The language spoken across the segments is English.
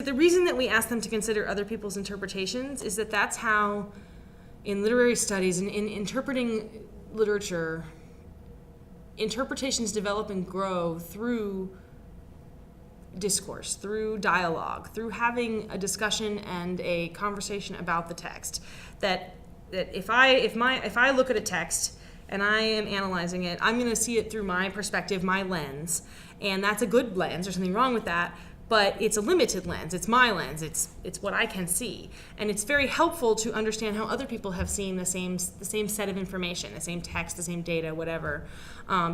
The reason that we ask them to consider other people's interpretations is that that's how, in literary studies and in interpreting literature, interpretations develop and grow through discourse, through dialogue, through having a discussion and a conversation about the text. That if I look at a text and I am analyzing it, I'm going to see it through my perspective, my lens, and that's a good lens. There's nothing wrong with that. But it's a limited lens. It's my lens. It's what I can see, and it's very helpful to understand how other people have seen the same set of information, the same text, the same data, whatever,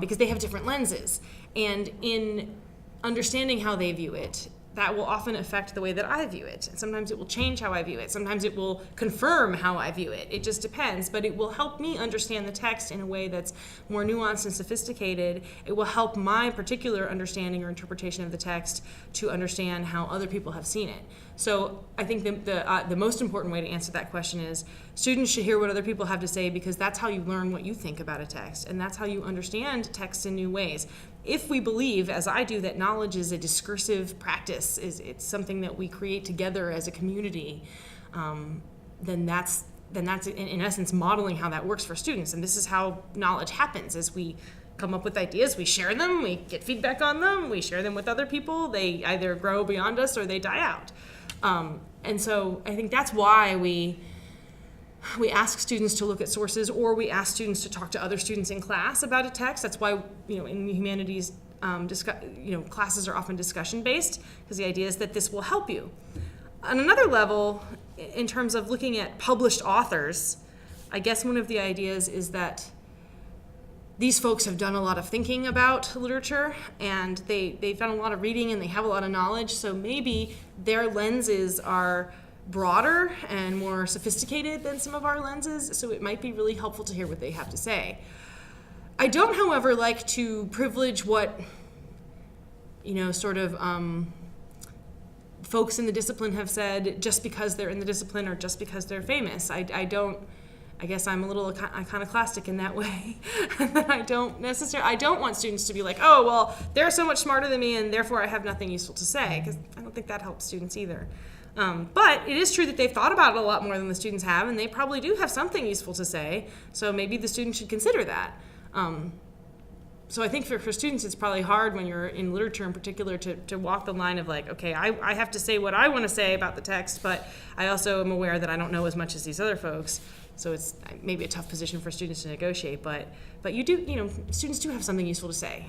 because they have different lenses. And in understanding how they view it, that will often affect the way that I view it. And sometimes it will change how I view it. Sometimes it will confirm how I view it. It just depends. But it will help me understand the text in a way that's more nuanced and sophisticated. It will help my particular understanding or interpretation of the text to understand how other people have seen it. So I think the most important way to answer that question is students should hear what other people have to say, because that's how you learn what you think about a text, and that's how you understand text in new ways. If we believe, as I do, that knowledge is a discursive practice, it's something that we create together as a community, then that's in essence modeling how that works for students. And this is how knowledge happens: as we come up with ideas, we share them, we get feedback on them, we share them with other people. They either grow beyond us or they die out. And so I think that's why we ask students to look at sources, or we ask students to talk to other students in class about a text. That's why, in the humanities, classes are often discussion-based, because the idea is that this will help you. On another level, in terms of looking at published authors, I guess one of the ideas is that these folks have done a lot of thinking about literature, and they've done a lot of reading, and they have a lot of knowledge, so maybe their lenses are broader and more sophisticated than some of our lenses, so it might be really helpful to hear what they have to say. I don't, however, like to privilege what, folks in the discipline have said just because they're in the discipline or just because they're famous. I guess I'm a little iconoclastic in that way. I don't want students to be like, oh, well, they're so much smarter than me and therefore I have nothing useful to say, because I don't think that helps students either. But it is true that they've thought about it a lot more than the students have, and they probably do have something useful to say, so maybe the student should consider that. So I think for students it's probably hard when you're in literature in particular to walk the line of like, okay, I have to say what I want to say about the text, but I also am aware that I don't know as much as these other folks. So it's maybe a tough position for students to negotiate, but students do have something useful to say.